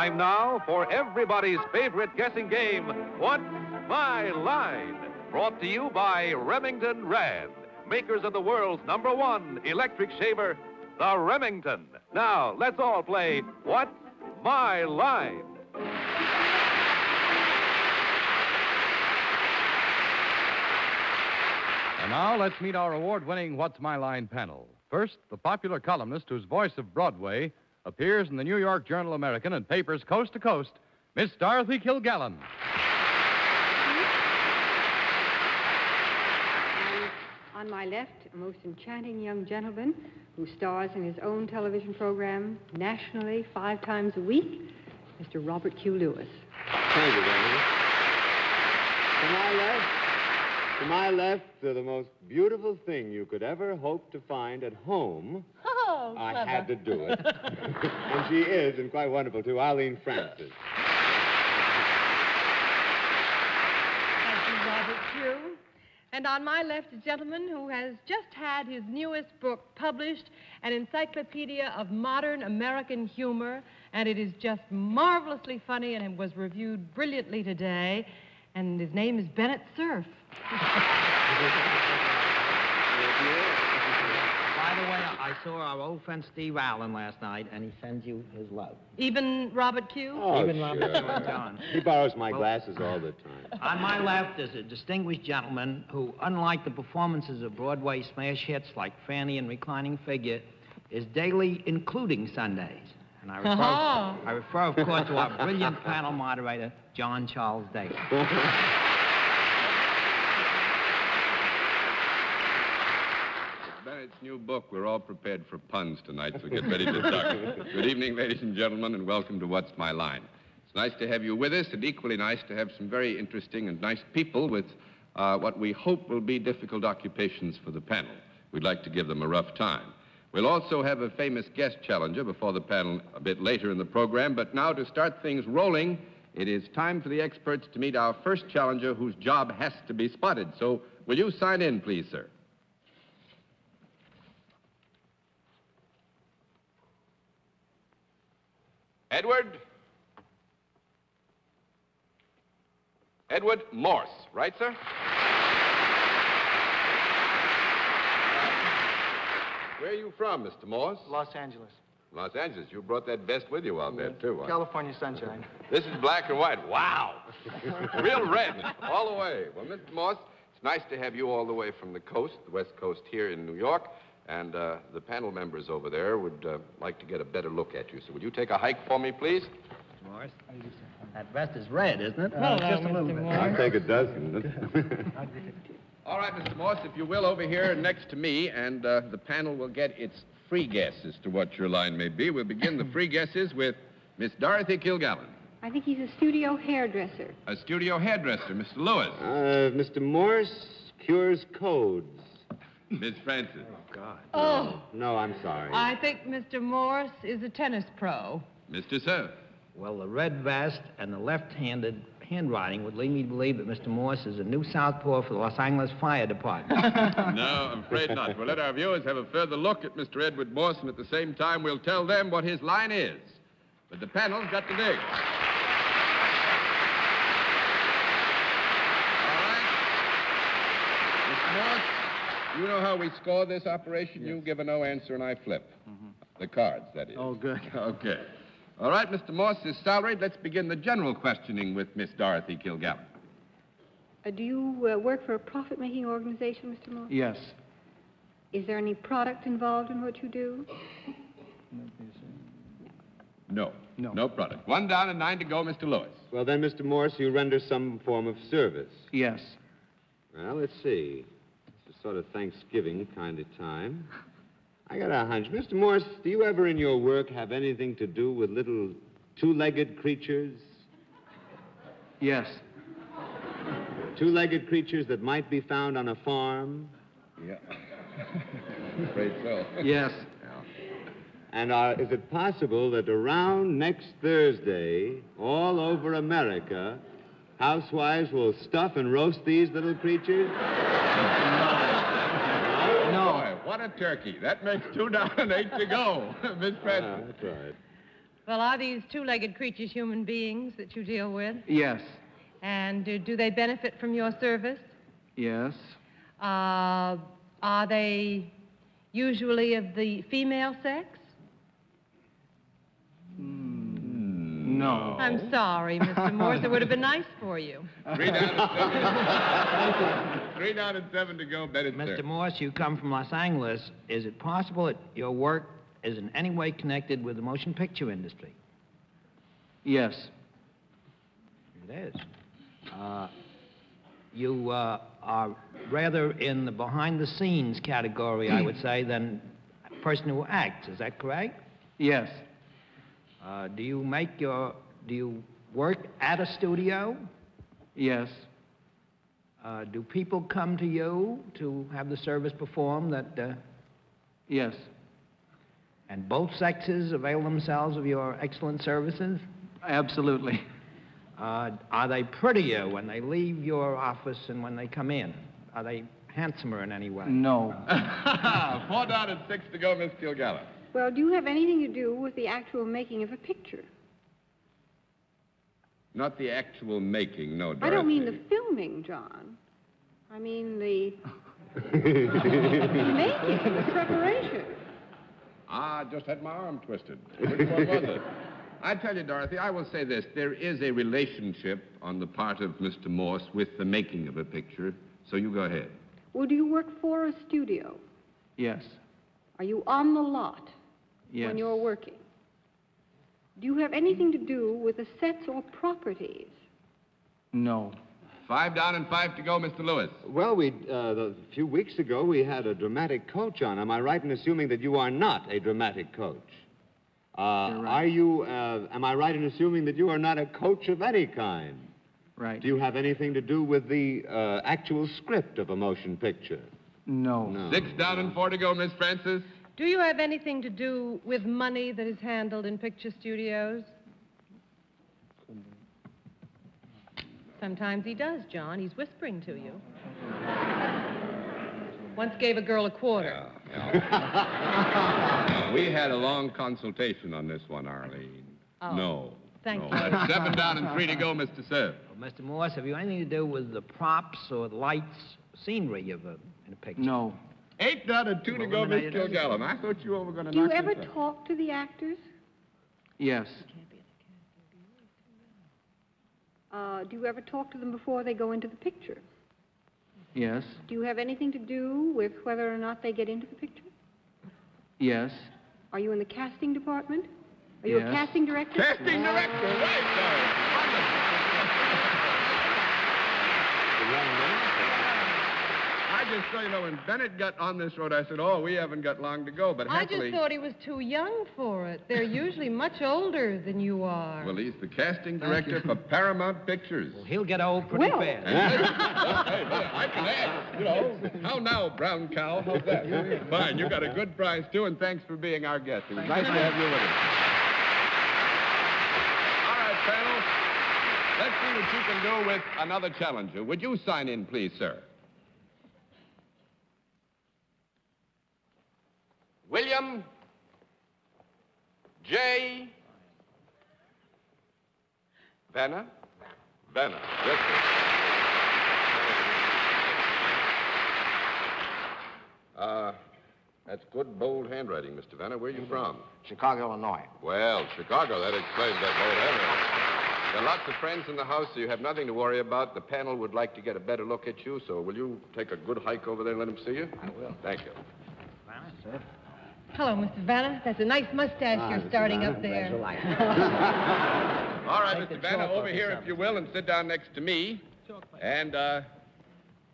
Time now for everybody's favorite guessing game, What's My Line? Brought to you by Remington Rand, makers of the world's #1 electric shaver, the Remington. Now, let's all play What's My Line? And now let's meet our award-winning What's My Line panel. First, the popular columnist whose voice of Broadway appears in the New York Journal American and papers coast to coast, Miss Dorothy Kilgallen. And on my left, a most enchanting young gentleman who stars in his own television program nationally 5 times a week, Mr. Robert Q. Lewis. Thank you, Dorothy. To my left, the most beautiful thing you could ever hope to find at home. Oh, I clever. had to do it. And she is, and quite wonderful, too, Arlene Francis. Thank you, Robert Q. And on my left, a gentleman who has just had his newest book published, an encyclopedia of modern American humor, and it is just marvelously funny and it was reviewed brilliantly today. And his name is Bennett Cerf. By the way, I saw our old friend Steve Allen last night, and he sends you his love. Even Robert Q? Oh, Even sure. Robert Q and John. He borrows my glasses all the time. On my left is a distinguished gentleman who, unlike the performances of Broadway smash hits like Fanny and Reclining Figure, is daily including Sundays. And I refer, of course, to our brilliant panel moderator, John Charles Daly. Bennett's new book, we're all prepared for puns tonight, so get ready to duck. Good evening, ladies and gentlemen, and welcome to What's My Line. It's nice to have you with us, and equally nice to have some very interesting and nice people with what we hope will be difficult occupations for the panel. We'd like to give them a rough time. We'll also have a famous guest challenger before the panel a bit later in the program, but now to start things rolling, it is time for the experts to meet our first challenger whose job has to be spotted. So will you sign in, please, sir? Edward Morse, right, sir? Where are you from, Mr. Morse? Los Angeles. Los Angeles. You brought that vest with you out there, too, huh? California sunshine. This is black and white. Wow. Real red, all the way. Well, Mr. Morse, it's nice to have you all the way from the coast, the West Coast here in New York, and the panel members over there would like to get a better look at you. So would you take a hike for me, please? Mr. Morris, that vest is red, isn't it? Just a little bit. I'll take a dozen. All right, Mr. Morse, if you will, over here next to me, and the panel will get its free guess as to what your line may be. We'll begin the free guesses with Miss Dorothy Kilgallen. I think he's a studio hairdresser. A studio hairdresser, Mr. Lewis. Mr. Morse cures codes. Miss Francis. Oh, No, I'm sorry. I think Mr. Morse is a tennis pro. Mr. Cerf. Well, the red vest and the left-handed handwriting would lead me to believe that Mr. Morse is a new southpaw for the Los Angeles Fire Department. No, I'm afraid not. We'll let our viewers have a further look at Mr. Edward Morse, and at the same time, we'll tell them what his line is. But the panel's got to dig. All right. Mr. Morse, you know how we score this operation? Yes. You give a no answer, and I flip. The cards, that is. Oh, good. Okay. All right, Mr. Morse is salaried. Let's begin the general questioning with Miss Dorothy Kilgallen. Do you work for a profit-making organization, Mr. Morse? Yes. Is there any product involved in what you do? No. No. No product. 1 down and 9 to go, Mr. Lewis. Well, then, Mr. Morse, you render some form of service. Yes. Well, let's see. It's a sort of Thanksgiving kind of time. I got a hunch. Mr. Morse, do you ever in your work have anything to do with little two-legged creatures? Yes. Two-legged creatures that might be found on a farm? Yeah. Afraid so. Yes. And is it possible that around next Thursday, all over America, housewives will stuff and roast these little creatures? Boy, what a turkey. That makes 2 down and 8 to go. Miss Francis. That's right. Well, are these two-legged creatures human beings that you deal with? Yes. And do they benefit from your service? Yes. Are they usually of the female sex? No. I'm sorry, Mr. Morse. It would have been nice for you. 3 down and 7. 3 down and 7 to go. Bet it's Mr. there. Morse, you come from Los Angeles. Is it possible that your work is in any way connected with the motion picture industry? Yes. It is. You are rather in the behind-the-scenes category, I would say, than a person who acts. Is that correct? Yes. Do you work at a studio? Yes. Do people come to you to have the service performed that... Yes. And both sexes avail themselves of your excellent services? Absolutely. Are they prettier when they leave your office and when they come in? Are they handsomer in any way? No. 4 down and 6 to go, Miss Kilgallen. Well, do you have anything to do with the actual making of a picture? Not the actual making, no, Dorothy. I don't mean the filming, John. I mean the making, the preparation. I just had my arm twisted. Which one was it? I tell you, Dorothy, I will say this. There is a relationship on the part of Mr. Morse with the making of a picture, so you go ahead. Well, do you work for a studio? Yes. Are you on the lot Yes. when you're working? Do you have anything to do with the sets or properties? No. 5 down and 5 to go, Mr. Lewis. Well, a few weeks ago, we had a dramatic coach on. Am I right in assuming that you are not a dramatic coach? right. Am I right in assuming that you are not a coach of any kind? Right. Do you have anything to do with the actual script of a motion picture? No. No. 6 down and 4 to go, Miss Francis. Do you have anything to do with money that is handled in picture studios? Sometimes he does, John. He's whispering to you. Once gave a girl a quarter. We had a long consultation on this one, Arlene. Oh. No. Thank no. you. That's 7 down and 3 to go, Mr. Cerf. Well, Mr. Morse, have you anything to do with the props or the lights, scenery in a picture? No. 8 down and 2 to go, Miss Kilgallen. I thought you were going to Do you knock ever this out. talk to the actors? Yes. Do you ever talk to them before they go into the picture? Yes. Do you have anything to do with whether or not they get into the picture? Yes. Are you in the casting department? Are you a Yes. casting director? Casting director, I just so you know, when Bennett got on this road, I said, oh, we haven't got long to go, but I happily... just thought he was too young for it. They're usually much older than you are. Well, he's the casting director for Paramount Pictures. Well, he'll get old pretty Well. fast. Hey, I can add, you know. How now, brown cow? How's that? Fine, you got a good prize, too, and thanks for being our guest. It was nice to have you with us. All right, panel. Let's see what you can do with another challenger. Would you sign in, please, sir? William J. Vanna? Vanna, yes, sir. That's good, bold handwriting, Mr. Vanna. Where are you from? Chicago, Illinois. Well, Chicago, that explains that bold handwriting. There are lots of friends in the house, so you have nothing to worry about. The panel would like to get a better look at you, so will you take a good hike over there and let them see you? I will. Thank you. Hello, Mr. Vanna. That's a nice mustache you're starting up there. All right, Mr. Vanna, over here, if you will, and sit down next to me. And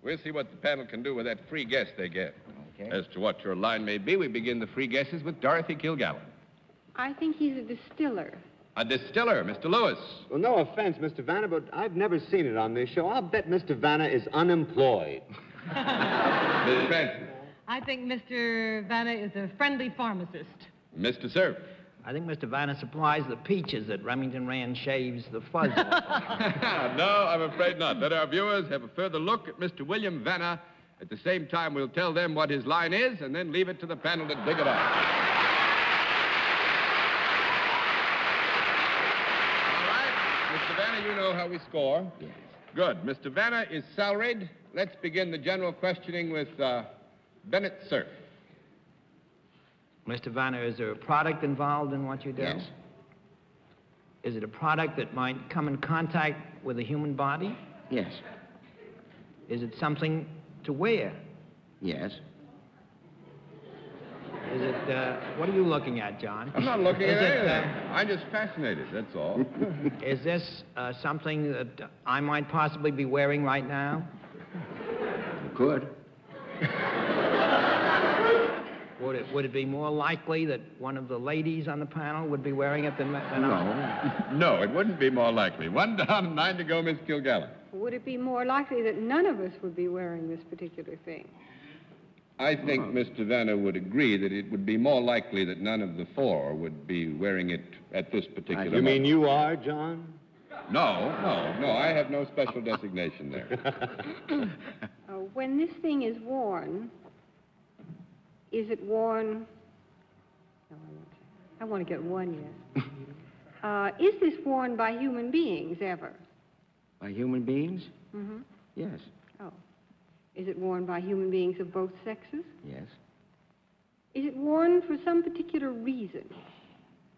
we'll see what the panel can do with that free guess they get. Okay. As to what your line may be, we begin the free guesses with Dorothy Kilgallen. I think he's a distiller. A distiller, Mr. Lewis. Well, no offense, Mr. Vanna, but I've never seen it on this show. I'll bet Mr. Vanna is unemployed. Miss Francis. I think Mr. Vanna is a friendly pharmacist. Mr. Cerf. I think Mr. Vanna supplies the peaches that Remington Rand shaves the fuzz off. No, I'm afraid not. Let our viewers have a further look at Mr. William Vanna. At the same time, we'll tell them what his line is and then leave it to the panel to dig it out. Mr. Vanna, you know how we score. Yes. Good. Mr. Vanna is salaried. Let's begin the general questioning with Bennett Cerf. Mr. Vanna, is there a product involved in what you do? Yes. Is it a product that might come in contact with a human body? Yes. Is it something to wear? Yes. Is it, what are you looking at, John? I'm not looking Is at it, anything. I'm just fascinated, that's all. Is this something that I might possibly be wearing right now? You could. Would it be more likely that one of the ladies on the panel would be wearing it than I? No. No, it wouldn't be more likely. 1 down and 9 to go, Miss Kilgallen. Would it be more likely that none of us would be wearing this particular thing? I think Mr. Vanna would agree that it would be more likely that none of the 4 would be wearing it at this particular You moment. mean you are, John? No, I have no special designation there. When this thing is worn, is it worn? No, I want to get one yes. Is this worn by human beings ever? By human beings? Mm-hmm. Yes. Oh. Is it worn by human beings of both sexes? Yes. Is it worn for some particular reason?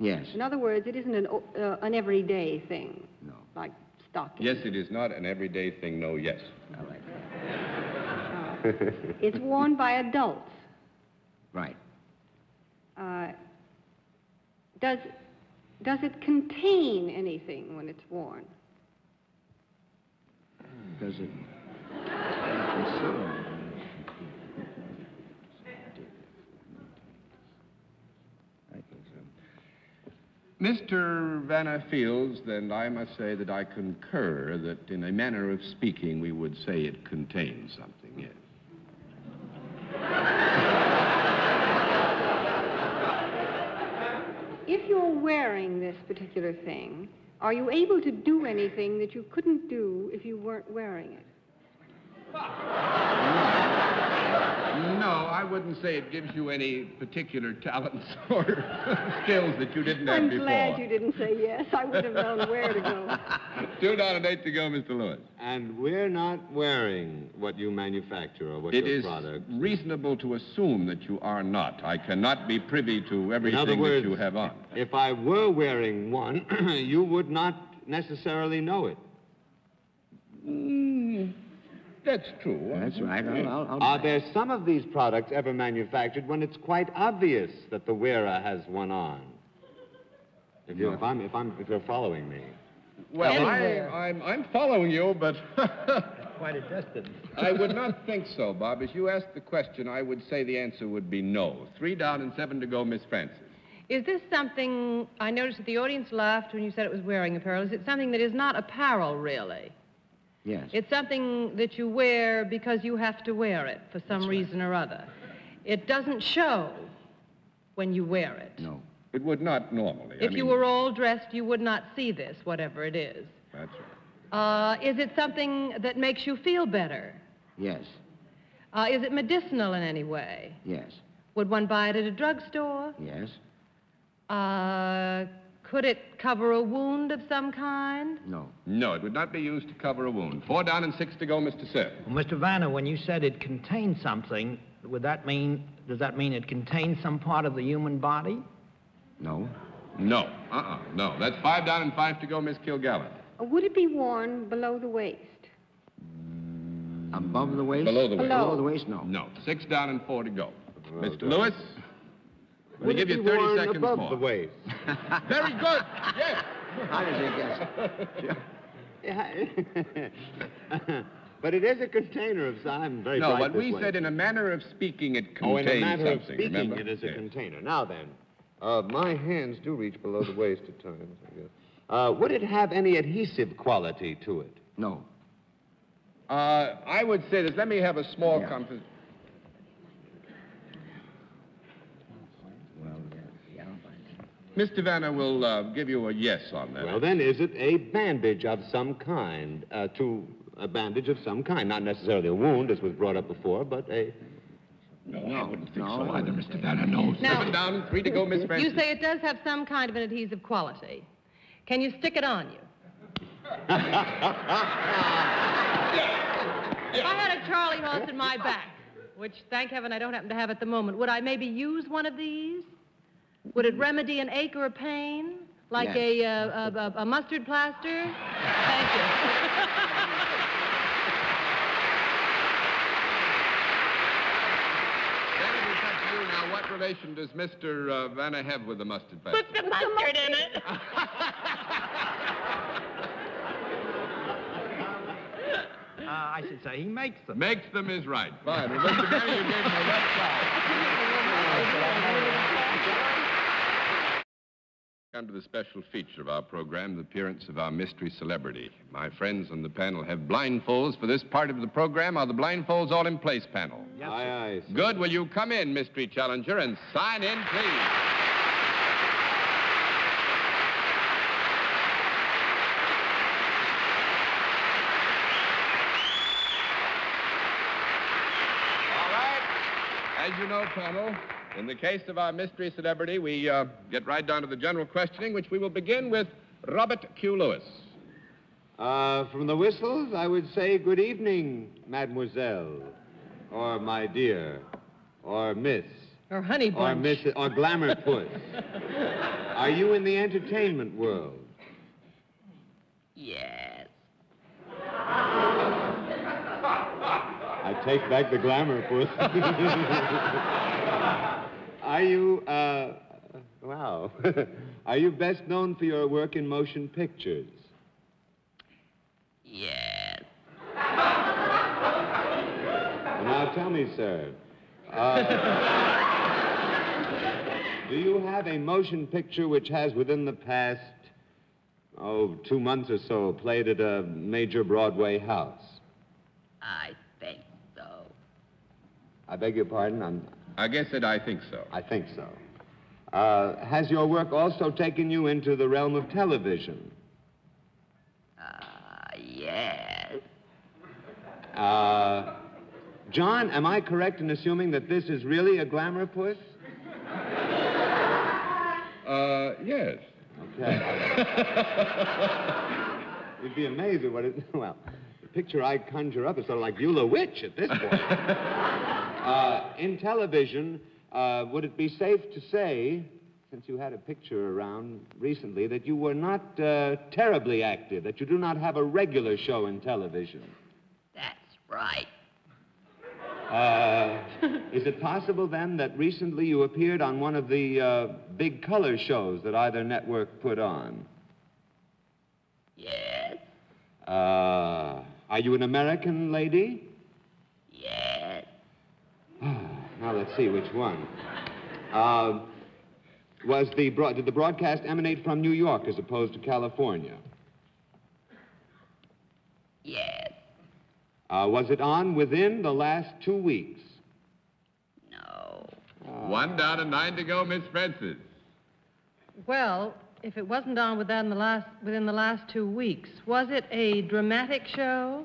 Yes. In other words, it isn't an everyday thing. No. Like stockings. Yes, it is not an everyday thing, no, yes. I like that. It's worn by adults. Right. Does it contain anything when it's worn? Does it? Mr. Vanna feels, then I must say that I concur that in a manner of speaking, we would say it contains something, yes. If you're wearing this particular thing, are you able to do anything that you couldn't do if you weren't wearing it? No, I wouldn't say it gives you any particular talents or skills that you didn't have before. I'm glad you didn't say yes. I wouldn't have known where to go. 2 down and 8 to go, Mr. Lewis. And we're not wearing what you manufacture or what It your is product. reasonable to assume that you are not. I cannot be privy to In everything other words, that you have on. if I were wearing one, you would not necessarily know it. That's true. That's right. I'll Are there some of these products ever manufactured when it's quite obvious that the wearer has one on? If you're following me. Well, Anywhere. I'm following you, but Quite a distance. I would not think so, Bob. As you asked the question, I would say the answer would be no. 3 down and 7 to go, Miss Francis. Is this something, I noticed that the audience laughed when you said it was wearing apparel. Is it something that is not apparel, really? Yes. It's something that you wear because you have to wear it for some reason or other. It doesn't show when you wear it. No. It would not normally. If you were all dressed, you would not see this, whatever it is. That's right. Is it something that makes you feel better? Yes. Is it medicinal in any way? Yes. Would one buy it at a drugstore? Yes. Could it cover a wound of some kind? No. No, it would not be used to cover a wound. 4 down and 6 to go, Mr. Sir. Well, Mr. Vanna, when you said it contains something, does that mean it contains some part of the human body? No. No. No. That's 5 down and 5 to go, Miss Kilgallen. Would it be worn below the waist? Above the waist? Below the waist. Below the waist, no. No. 6 down and 4 to go. Well Mr. done. Lewis? Let me Would give it you be 30 worn seconds above more. the waist? Very good. Yes. How did he guess? But it is a container of some. I'm very No, bright what this we way. said in a manner of speaking, it Oh, contains in a matter of something, speaking, remember? it is a Yes. container. Now then, my hands do reach below the waist at times, I guess. Would it have any adhesive quality to it? No. I would say this. Let me have a small Yeah. Well, yeah. Mr. Vanna will give you a yes on that. Well, then, is it a bandage of some kind? A bandage of some kind. Not necessarily a wound, as was brought up before, but a... No, I wouldn't think so either, Mr. Vanna. No. Now- 7 down and 3 to go, Miss Francis. You say it does have some kind of an adhesive quality. Can you stick it on you? If I had a Charlie horse in my back, which, thank heaven, I don't happen to have at the moment, would I maybe use one of these? Would it remedy an ache or a pain? Like Yes. a mustard plaster? Thank you. Senator, it's up to you now. What relation does Mr. Vanna have with the mustard paste? Put the mustard in it. I should say he makes them. Makes them is right. Fine. Well, Mr. Vanna, you gave him the left side. Come to the special feature of our program, the appearance of our mystery celebrity. My friends on the panel have blindfolds for this part of the program. Are the blindfolds all in place, panel? Yes, Aye, aye. Sir. Good. Will you come in, mystery challenger, and sign in, please? All right. As you know, panel, in the case of our mystery celebrity, we get right down to the general questioning, which we will begin with Robert Q. Lewis. From the whistles, I would say good evening, mademoiselle, or my dear, or miss, Or honey or bunch. miss, or glamour puss. Are you in the entertainment world? Yes. I take back the glamour puss. Are you, wow. Are you best known for your work in motion pictures? Yes. Well, now tell me, sir, do you have a motion picture which has within the past, 2 months or so, played at a major Broadway house? I think so. I beg your pardon? I guess that I think so. I think so. Has your work also taken you into the realm of television? Yes. John, am I correct in assuming that this is really a glamour puss? Yes. Okay. You'd be amazed at what it... Well, the picture I conjure up is sort of like Beulah Witch at this point. In television, would it be safe to say, since you had a picture around recently, that you were not terribly active, that you do not have a regular show in television? That's right. Is it possible, then, that recently you appeared on one of the big color shows that either network put on? Yes. Are you an American lady? Yes. Now, let's see which one. Did the broadcast emanate from New York as opposed to California? Yes. Was it on within the last 2 weeks? No. 1 down and 9 to go, Miss Francis. Well, if it wasn't on within the last 2 weeks, was it a dramatic show?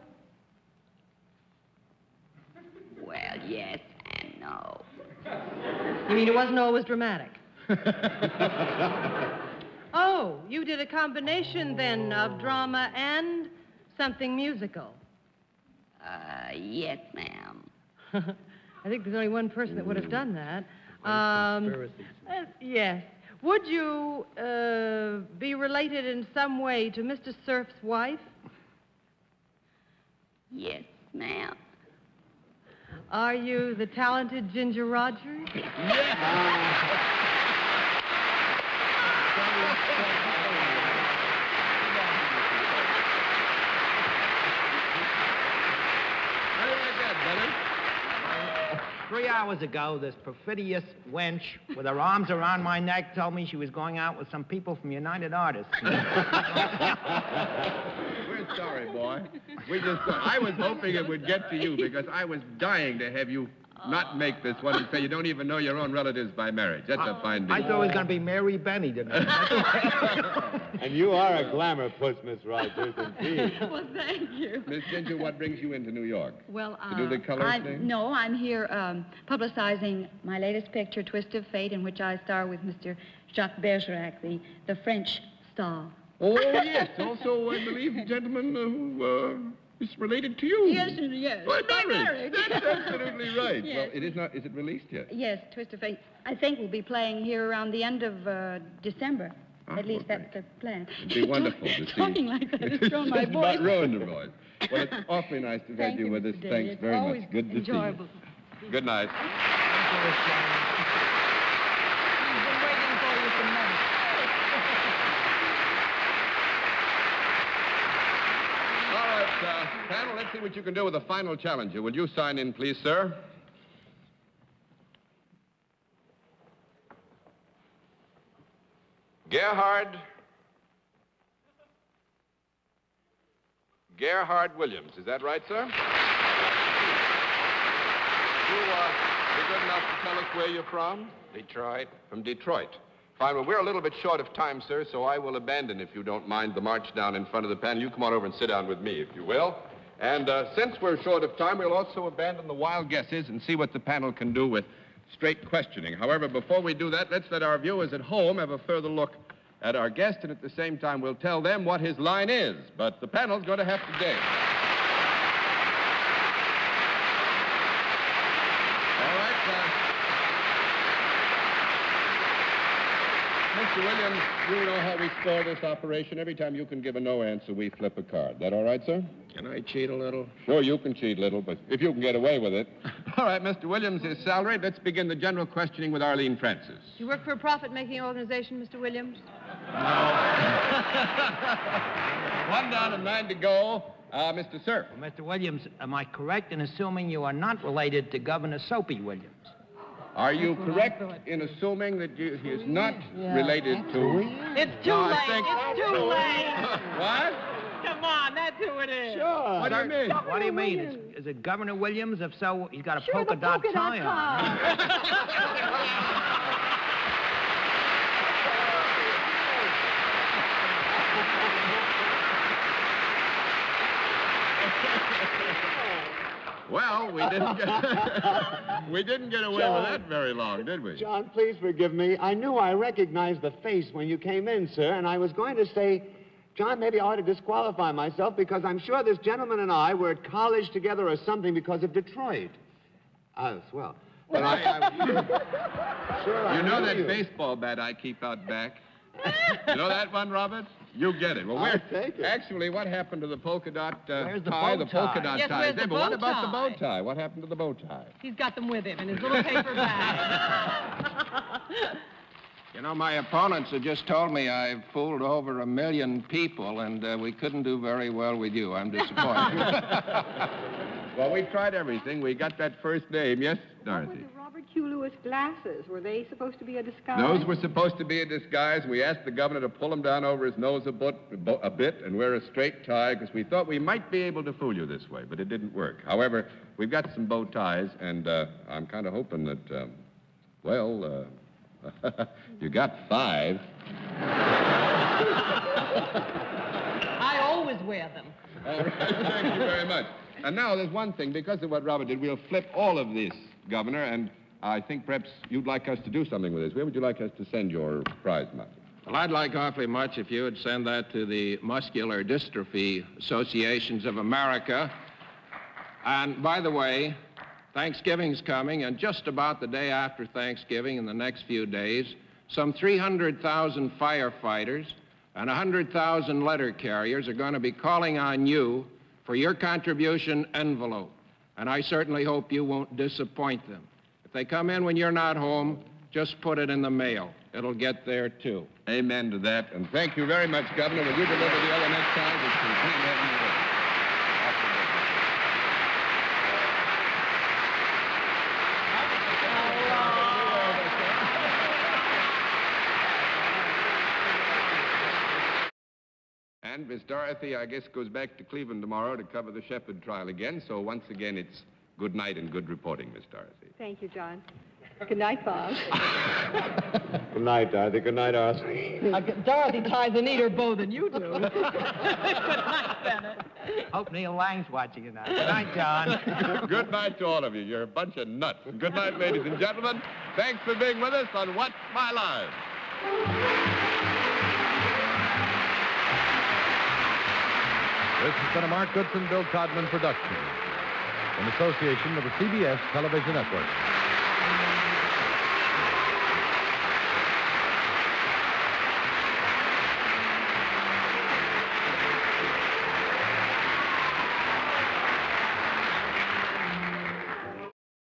Well, yes and no. You mean it wasn't always dramatic? Oh, you did a combination then of drama and something musical. Yes, ma'am. I think there's only one person that would have done that. Yes. Would you be related in some way to Mr. Cerf's wife? Yes, ma'am. Are you the talented Ginger Rogers? How do you like that, brother? 3 hours ago, this perfidious wench with her arms around my neck told me she was going out with some people from United Artists. We're sorry, boy. I was hoping it would get to you because I was dying to have you not make this one and say you don't even know your own relatives by marriage. That's a fine deal. I thought it was going to be Mary Benny tonight. And you are a glamour puss, Miss Rogers, indeed. Well, thank you. Miss Ginger, what brings you into New York? Well, To do the color thing? No, I'm here publicizing my latest picture, Twist of Fate, in which I star with Mr. Jacques Bergerac, the French star Oh, yes. Also, I believe the gentleman who is related to you. Yes, yes. Well, I'm married. That's absolutely right. Yes. Well, it is not. Is it released yet? Yes, Twist of Fate. I think we'll be playing here around the end of December. Ah, At least okay. that's the plan. It'd be wonderful to see. Talking like that has thrown my Just voice. about ruined your voice. Well, it's awfully nice to have Thank you you, with us. Mr. Day. Thanks It's very always much. Good to enjoyable. see you. Good night. We've been waiting for you for months. All right, panel, let's see what you can do with the final challenger. Will you sign in, please, sir? Gerhard Williams. Is that right, sir? You be good enough to tell us where you're from? Detroit. From Detroit. Fine. Well, we're a little bit short of time, sir, so I will abandon, if you don't mind, the march down in front of the panel. You come on over and sit down with me, if you will. And since we're short of time, we'll also abandon the wild guesses and see what the panel can do with straight questioning. However, before we do that, let's let our viewers at home have a further look at our guest, and at the same time, we'll tell them what his line is. But the panel's going to have to dance. All right, Mr. Williams, you know how we score this operation. Every time you can give a no answer, we flip a card. That all right, sir? Can I cheat a little? Sure, you can cheat a little, but if you can get away with it. All right, Mr. Williams is salaried. Let's begin the general questioning with Arlene Francis. Do you work for a profit-making organization, Mr. Williams? One down and 9 to go. Mr. Cerf. Well, Mr. Williams, am I correct in assuming you are not related to Governor Soapy Williams? Are you correct in assuming that he is not related to... It's too No, I late. think- It's too late. What? Come on, that's who it is. Sure. What do you mean? What do you mean? Is it Governor Williams? If so, he's got a Sure, polka the dot polka dot tie on. tie. Well, we didn't get away with that very long, did we? John, please forgive me. I knew I recognized the face when you came in, sir, and I was going to say, John, maybe I ought to disqualify myself because I'm sure this gentleman and I were at college together or something because of Detroit. Oh, swell. But sure, You know knew that you. baseball bat I keep out back? You know that one, Robert? You get it. Well, I'll take it. Actually, what happened to the polka dot Where's the tie? bow The polka tie? dot Yes, tie. where's is there, the but what bow about the bow tie? tie? What happened to the bow tie? He's got them with him in his little paper bag. You know, my opponents have just told me I've fooled over 1 million people, and we couldn't do very well with you. I'm disappointed. Well, we tried everything. We got that first name. Yes, What were Dorothy? the Robert Q. Lewis glasses? Were they supposed to be a disguise? Those were supposed to be a disguise. We asked the governor to pull them down over his nose a bit and wear a straight tie because we thought we might be able to fool you this way, but it didn't work. However, we've got some bow ties, and I'm kind of hoping that, you got 5. I always wear them. All right, thank you very much. And now there's one thing. Because of what Robert did, we'll flip all of this, Governor, and I think perhaps you'd like us to do something with this. Where would you like us to send your prize money? Well, I'd like awfully much if you would send that to the Muscular Dystrophy Associations of America. And by the way, Thanksgiving's coming, and just about the day after Thanksgiving, in the next few days, some 300,000 firefighters and 100,000 letter carriers are going to be calling on you for your contribution envelope. And I certainly hope you won't disappoint them. If they come in when you're not home, just put it in the mail. It'll get there, too. Amen to that. And thank you very much, Governor. Will you deliver the other next time? It's complete heaven and earth. And Miss Dorothy, I guess, goes back to Cleveland tomorrow to cover the Shepard trial again. So once again, it's good night and good reporting, Miss Dorothy. Thank you, John. Good night, Bob. Good night, Dorothy. Good night, Arthur. Dorothy ties a neater bow than you do. Good night, Bennett. Hope Neil Lang's watching you now. Good night, John. Good night to all of you. You're a bunch of nuts. And good night, ladies and gentlemen. Thanks for being with us on What's My Line. This has been a Mark Goodson, Bill Todman production in association with the CBS Television Network.